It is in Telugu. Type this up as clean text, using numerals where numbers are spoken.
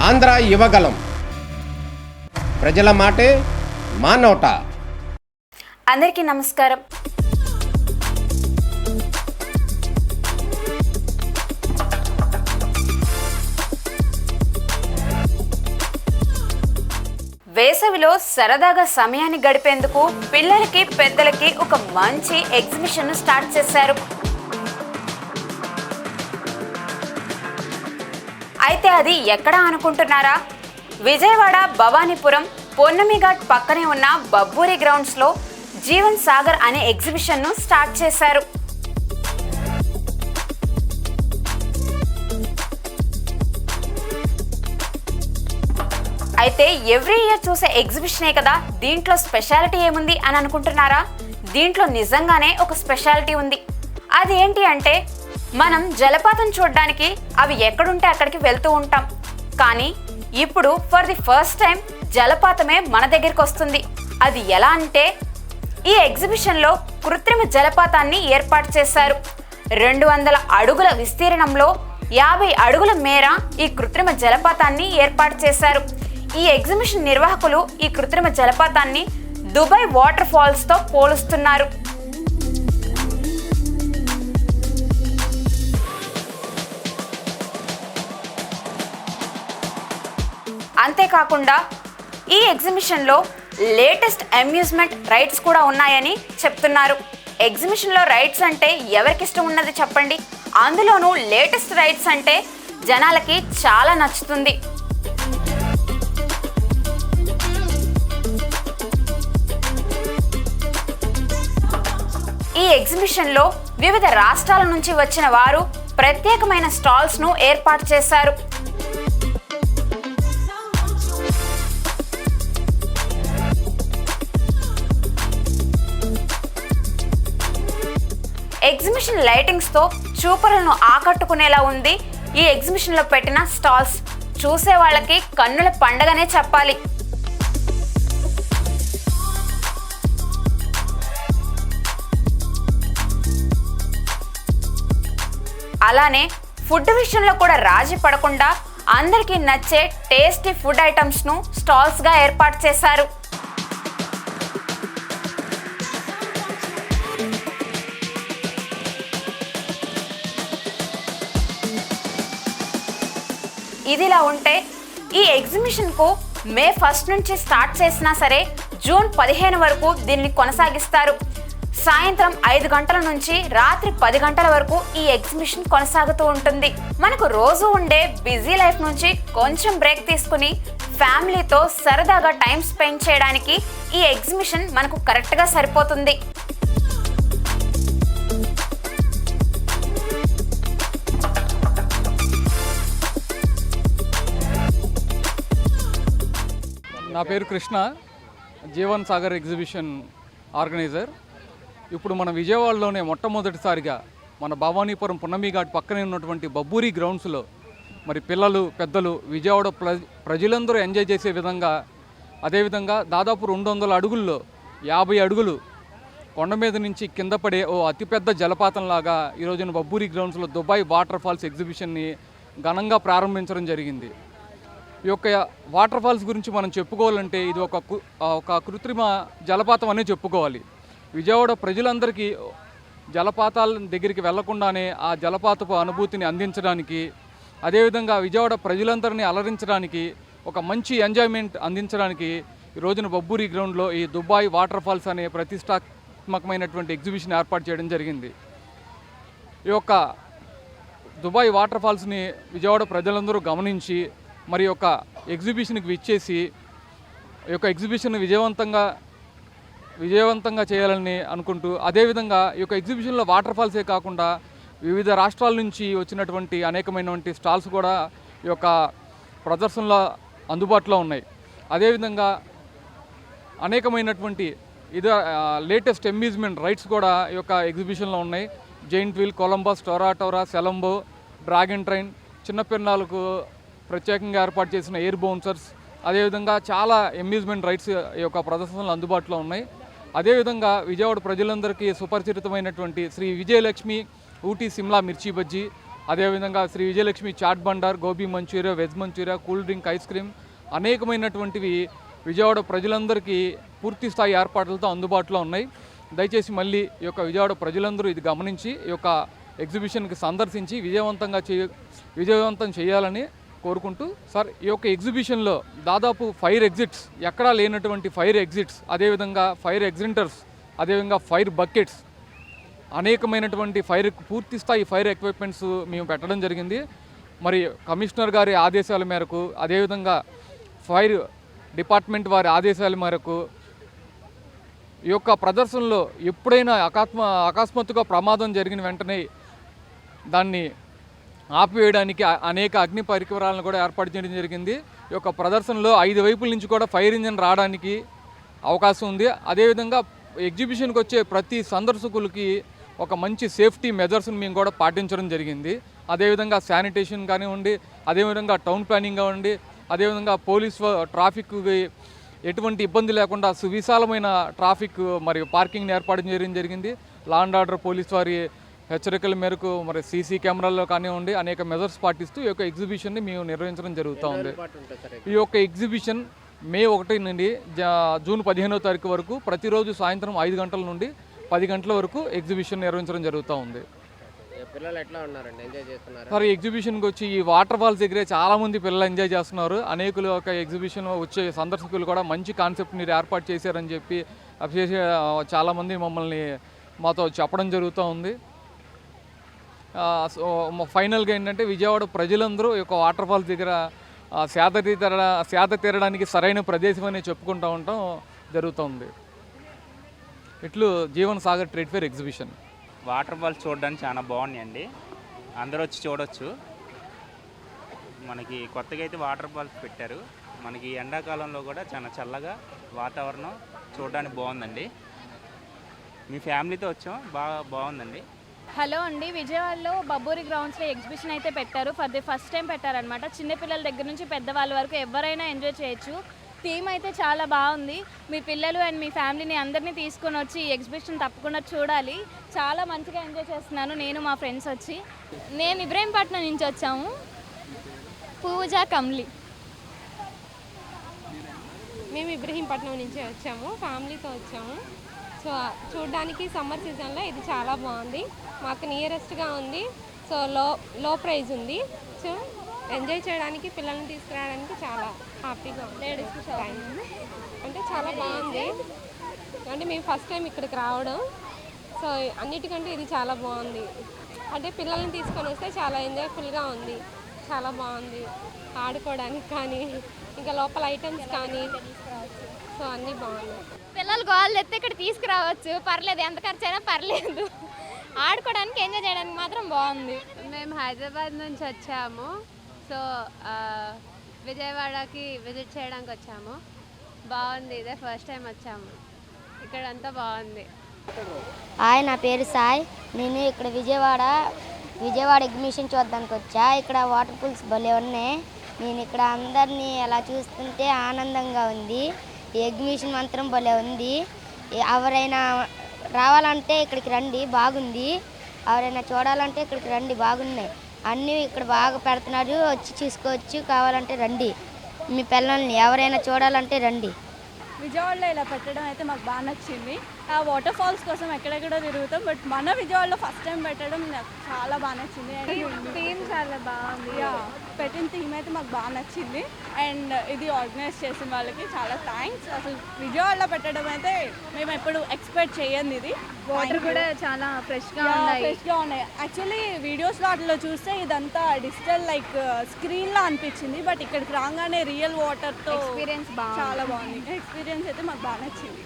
ఆంధ్ర యువగలం. ప్రజల మాటే మా నోట. అందరికీ నమస్కారం. వేసవిలో సరదాగా సమయాన్ని గడిపేందుకు పిల్లలకి పెద్దలకి ఒక మంచి ఎగ్జిబిషన్ స్టార్ట్ చేశారు. అయితే అది ఎక్కడ అనుకుంటున్నారా? విజయవాడ భవానీపురం పొన్నమిఘాట్ పక్కనే ఉన్న బబ్బూరి గ్రౌండ్స్లో జీవన్ సాగర్ అనే ఎగ్జిబిషన్ను స్టార్ట్ చేశారు. అయితే ఎవ్రీ ఇయర్ చూసే ఎగ్జిబిషనే కదా, దీంట్లో స్పెషాలిటీ ఏముంది అని అనుకుంటున్నారా? దీంట్లో నిజంగానే ఒక స్పెషాలిటీ ఉంది. అది ఏంటి అంటే, మనం జలపాతం చూడడానికి అవి ఎక్కడుంటే అక్కడికి వెళ్తూ ఉంటాం. కానీ ఇప్పుడు ఫర్ ది ఫస్ట్ టైం జలపాతమే మన దగ్గరికి వస్తుంది. అది ఎలా అంటే, ఈ ఎగ్జిబిషన్లో కృత్రిమ జలపాతాన్ని ఏర్పాటు చేశారు. 200 అడుగుల విస్తీర్ణంలో 50 అడుగుల మేర ఈ కృత్రిమ జలపాతాన్ని ఏర్పాటు చేశారు. ఈ ఎగ్జిబిషన్ నిర్వాహకులు ఈ కృత్రిమ జలపాతాన్ని దుబాయ్ వాటర్ ఫాల్స్ తో పోలుస్తున్నారు. అంతేకాకుండా ఈ ఎగ్జిబిషన్లో లేటెస్ట్ అమ్యూజ్మెంట్ రైడ్స్ కూడా ఉన్నాయని చెప్తున్నారు. ఎగ్జిబిషన్లో రైడ్స్ అంటే ఎవరికి ఇష్టం ఉన్నది చెప్పండి? అందులోనూ లేటెస్ట్ రైడ్స్ అంటే జనాలకి చాలా నచ్చుతుంది. ఈ ఎగ్జిబిషన్లో వివిధ రాష్ట్రాల నుంచి వచ్చిన వారు ప్రత్యేకమైన స్టాల్స్ను ఏర్పాటు చేశారు. ఎగ్జిబిషన్ లైటింగ్స్తో చూపరులను ఆకట్టుకునేలా ఉంది ఈ ఎగ్జిబిషన్లో పెట్టిన స్టాల్స్. చూసే వాళ్ళకి కన్నుల పండగనే చెప్పాలి. అలానే ఫుడ్ విషయంలో కూడా రాజీ పడకుండా అందరికీ నచ్చే టేస్టీ ఫుడ్ ఐటమ్స్ను స్టాల్స్గా ఏర్పాటు చేశారు. ఇదిలా ఉంటే ఈ ఎగ్జిబిషన్కు మే 1 నుంచి స్టార్ట్ చేసినా సరే జూన్ 15 వరకు దీన్ని కొనసాగిస్తారు. సాయంత్రం 5 గంటల నుంచి రాత్రి 10 గంటల వరకు ఈ ఎగ్జిబిషన్ కొనసాగుతూ ఉంటుంది. మనకు రోజు ఉండే బిజీ లైఫ్ నుంచి కొంచెం బ్రేక్ తీసుకుని ఫ్యామిలీతో సరదాగా టైం స్పెండ్ చేయడానికి ఈ ఎగ్జిబిషన్ మనకు కరెక్ట్గా సరిపోతుంది. నా పేరు కృష్ణ, జీవన్ సాగర్ ఎగ్జిబిషన్ ఆర్గనైజర్. ఇప్పుడు మన విజయవాడలోనే మొట్టమొదటిసారిగా మన భవానీపురం పొన్నమిఘాట్ పక్కనే ఉన్నటువంటి బబ్బూరి గ్రౌండ్స్లో మరి పిల్లలు పెద్దలు విజయవాడ ప్రజలందరూ ఎంజాయ్ చేసే విధంగా, అదేవిధంగా దాదాపు 200 అడుగుల్లో 50 అడుగులు కొండ మీద నుంచి కింద పడే ఓ అతిపెద్ద జలపాతంలాగా ఈరోజున బబ్బూరి గ్రౌండ్స్లో దుబాయ్ వాటర్ ఫాల్స్ ఎగ్జిబిషన్ని ఘనంగా ప్రారంభించడం జరిగింది. ఈ యొక్క వాటర్ ఫాల్స్ గురించి మనం చెప్పుకోవాలంటే ఇది ఒక కృత్రిమ జలపాతం అనే చెప్పుకోవాలి. విజయవాడ ప్రజలందరికీ జలపాతాల దగ్గరికి వెళ్లకుండానే ఆ జలపాతపు అనుభూతిని అందించడానికి, అదేవిధంగా విజయవాడ ప్రజలందరినీ అలరించడానికి, ఒక మంచి ఎంజాయ్మెంట్ అందించడానికి ఈ రోజున బబ్బూరి గ్రౌండ్లో ఈ దుబాయ్ వాటర్ ఫాల్స్ అనే ప్రతిష్టాత్మకమైనటువంటి ఎగ్జిబిషన్ ఏర్పాటు చేయడం జరిగింది. ఈ యొక్క దుబాయ్ వాటర్ ఫాల్స్ని విజయవాడ ప్రజలందరూ గమనించి మరి యొక్క ఎగ్జిబిషన్కి విచ్చేసి ఈ యొక్క ఎగ్జిబిషన్ విజయవంతంగా చేయాలని అనుకుంటూ, అదేవిధంగా ఈ యొక్క ఎగ్జిబిషన్లో వాటర్ ఫాల్సే కాకుండా వివిధ రాష్ట్రాల నుంచి వచ్చినటువంటి అనేకమైనటువంటి స్టాల్స్ కూడా ఈ యొక్క ప్రదర్శనలో అందుబాటులో ఉన్నాయి. అదేవిధంగా అనేకమైనటువంటి లేటెస్ట్ అమ్యూజ్మెంట్ రైడ్స్ కూడా ఈ యొక్క ఎగ్జిబిషన్లో ఉన్నాయి. జైంట్ వీల్, కొలంబస్, టోరా, సెలంబో, డ్రాగన్ ట్రైన్, చిన్నపిల్లలకు ప్రత్యేకంగా ఏర్పాటు చేసిన ఎయిర్ బౌన్సర్స్, అదేవిధంగా చాలా అమ్యూజ్మెంట్ రైడ్స్ ఈ యొక్క ప్రదర్శనలు అందుబాటులో ఉన్నాయి. అదేవిధంగా విజయవాడ ప్రజలందరికీ సుపరిచితమైనటువంటి శ్రీ విజయలక్ష్మి ఊటీ సిమ్లా మిర్చి బజ్జీ, అదేవిధంగా Sri Vijayalakshmi chaat Bhandar, gobi Manchuria, veg Manchuria, cool drink, ice cream అనేకమైనటువంటివి విజయవాడ ప్రజలందరికీ పూర్తి స్థాయి ఏర్పాట్లతో అందుబాటులో ఉన్నాయి. దయచేసి మళ్ళీ ఈ యొక్క విజయవాడ ప్రజలందరూ ఇది గమనించి ఈ యొక్క ఎగ్జిబిషన్కి సందర్శించి విజయవంతం చేయాలని కోరుకుంటూ, సార్ ఈ యొక్క ఎగ్జిబిషన్లో దాదాపు ఫైర్ ఎగ్జిట్స్, ఎక్కడా లేనటువంటి ఫైర్ ఎగ్జిట్స్, అదేవిధంగా ఫైర్ ఎగ్జింటర్స్, అదేవిధంగా ఫైర్ బకెట్స్, అనేకమైనటువంటి పూర్తి స్థాయి ఫైర్ ఎక్విప్మెంట్స్ మేము పెట్టడం జరిగింది. మరి కమిషనర్ గారి ఆదేశాల మేరకు, అదేవిధంగా ఫైర్ డిపార్ట్మెంట్ వారి ఆదేశాల మేరకు ఈ యొక్క ప్రదర్శనలో ఎప్పుడైనా అకస్మాత్తుగా ప్రమాదం జరిగిన వెంటనే దాన్ని ఆపివేయడానికి అనేక అగ్ని పరికరాలను కూడా ఏర్పాటు చేయడం జరిగింది. ఈ యొక్క ప్రదర్శనలో 5 వైపుల నుంచి కూడా ఫైర్ ఇంజిన్ రావడానికి అవకాశం ఉంది. అదేవిధంగా ఎగ్జిబిషన్కి వచ్చే ప్రతి సందర్శకులకి ఒక మంచి సేఫ్టీ మెజర్స్ని మేము కూడా పాటించడం జరిగింది. అదేవిధంగా శానిటేషన్ కానివ్వండి, అదేవిధంగా టౌన్ ప్లానింగ్ కానివ్వండి, అదేవిధంగా ట్రాఫిక్కి ఎటువంటి ఇబ్బంది లేకుండా సువిశాలమైన ట్రాఫిక్ మరియు పార్కింగ్ని ఏర్పాటు చేయడం జరిగింది. లా అండ్ ఆర్డర్ పోలీస్ వారి హెచ్చరికల మేరకు మరి సీసీ కెమెరాల్లో కానివ్వండి అనేక మెజర్స్ పాటిస్తూ ఈ యొక్క ఎగ్జిబిషన్ని మేము నిర్వహించడం జరుగుతూ ఉంది. ఈ యొక్క ఎగ్జిబిషన్ మే 1 నుండి జూన్ 15వ తారీఖు వరకు ప్రతిరోజు సాయంత్రం 5 గంటల నుండి 10 గంటల వరకు ఎగ్జిబిషన్ నిర్వహించడం జరుగుతూ ఉంది. పిల్లలు ఎట్లా ఉన్నారండి, ఎంజాయ్ చేస్తున్నారు? సార్, ఈ ఎగ్జిబిషన్కి వచ్చి ఈ వాటర్ ఫాల్స్ దగ్గరే చాలామంది పిల్లలు ఎంజాయ్ చేస్తున్నారు. అనేకులు ఒక ఎగ్జిబిషన్ వచ్చే సందర్శకులు కూడా మంచి కాన్సెప్ట్ మీరు ఏర్పాటు చేశారని చెప్పి చాలామంది మమ్మల్ని మాతో చెప్పడం జరుగుతూ ఉంది. ఫైనల్గా ఏంటంటే విజయవాడ ప్రజలందరూ ఈ యొక్క వాటర్ ఫాల్స్ దగ్గర సేద తీరడానికి సరైన ప్రదేశం అని చెప్పుకుంటూ ఉంటాం జరుగుతుంది. ఇట్లు Jeevan Sagar trade fair exhibition. Water falls చూడడానికి చాలా బాగున్నాయండి, అందరూ వచ్చి చూడవచ్చు. మనకి కొత్తగా అయితే వాటర్ ఫాల్స్ పెట్టారు. మనకి ఎండాకాలంలో కూడా చాలా చల్లగా వాతావరణం చూడడానికి బాగుందండి. మీ ఫ్యామిలీతో వచ్చాం, బాగుందండి. హలో అండి, విజయవాడలో బబ్బూరి గ్రౌండ్స్లో ఎగ్జిబిషన్ అయితే పెట్టారు. ఫస్ట్ టైం పెట్టారనమాట. చిన్నపిల్లల దగ్గర నుంచి పెద్దవాళ్ళ వరకు ఎవరైనా ఎంజాయ్ చేయొచ్చు. థీమ్ అయితే చాలా బాగుంది. మీ పిల్లలు అండ్ మీ ఫ్యామిలీని అందరినీ తీసుకొని వచ్చి ఈ ఎగ్జిబిషన్ తప్పకుండా చూడాలి. చాలా మంచిగా ఎంజాయ్ చేస్తున్నాను నేను, మా ఫ్రెండ్స్ వచ్చి. మేము ఇబ్రహీంపట్నం నుంచి వచ్చాము. పూజ, కమ్లి. మేము ఇబ్రహీంపట్నం నుంచి వచ్చాము, ఫ్యామిలీతో వచ్చాము. సో చూడడానికి సమ్మర్ సీజన్లో ఇది చాలా బాగుంది. మాకు నియరెస్ట్గా ఉంది. సో లో ప్రైజ్ ఉంది. సో ఎంజాయ్ చేయడానికి, పిల్లల్ని తీసుకురావడానికి చాలా హ్యాపీగా ఉంది. అంటే చాలా బాగుంది. అంటే మేము ఫస్ట్ టైం ఇక్కడికి రావడం. సో అన్నిటికంటే ఇది చాలా బాగుంది. అంటే పిల్లల్ని తీసుకొని వస్తే చాలా ఎంజాయ్ఫుల్గా ఉంది. చాలా బాగుంది ఆడుకోవడానికి కానీ, ఇంకా లోపల ఐటమ్స్ కానీ, సో అన్నీ బాగున్నాయి. పిల్లలు గోళ్ళు ఎత్తే ఇక్కడ తీసుకురావచ్చు, పర్లేదు, ఎంత ఖర్చు అయినా పర్లేదు. ఆడుకోవడానికి, ఎంజాయ్ చేయడానికి మాత్రం బాగుంది. మేము హైదరాబాద్ నుంచి వచ్చాము. సో విజయవాడకి విజిట్ చేయడానికి వచ్చాము. బాగుంది, ఇదే ఫస్ట్ టైం వచ్చాము. ఇక్కడంతా బాగుంది. హాయ్, నా పేరు సాయి. నేను ఇక్కడ విజయవాడ ఎగ్జిబిషన్ చూడడానికి వచ్చా. ఇక్కడ వాటర్ పూల్స్ భలే ఉన్నాయి. నేను ఇక్కడ అందరినీ అలా చూస్తుంటే ఆనందంగా ఉంది. ఈ ఎగ్జిబిషన్ మాత్రం భలే ఉంది. ఎవరైనా రావాలంటే ఇక్కడికి రండి, బాగుంది. ఎవరైనా చూడాలంటే ఇక్కడికి రండి, బాగున్నాయి. అన్నీ ఇక్కడ బాగా పెడుతున్నారు, వచ్చి చూసుకోవచ్చు. కావాలంటే రండి, మీ పిల్లల్ని ఎవరైనా చూడాలంటే రండి. విజయవాడలో ఇలా పెట్టడం అయితే మాకు బాగా నచ్చింది. ఆ వాటర్ ఫాల్స్ కోసం ఎక్కడెక్కడో తిరుగుతాం, బట్ మన విజయవాడలో ఫస్ట్ టైం పెట్టడం నాకు చాలా బాగా నచ్చింది. థీమ్ చాలా బాగుంది. పెట్టిన థీమ్ అయితే మాకు బాగా నచ్చింది. అండ్ ఇది ఆర్గనైజ్ చేసిన వాళ్ళకి చాలా థ్యాంక్స్. అసలు విజయవాడలో పెట్టడం అయితే మేము ఎప్పుడు ఎక్స్పెక్ట్ చేయండి. ఇది వాటర్ కూడా చాలా ఫ్రెష్గా ఉన్నాయి. యాక్చువల్లీ వీడియోస్లో అట్లా చూస్తే ఇదంతా డిజిటల్ లైక్ స్క్రీన్లో అనిపించింది, బట్ ఇక్కడికి రాగానే రియల్ వాటర్తో ఎక్స్పీరియన్స్ చాలా బాగుంది. ఎక్స్పీరియన్స్ అయితే మాకు బాగా నచ్చింది.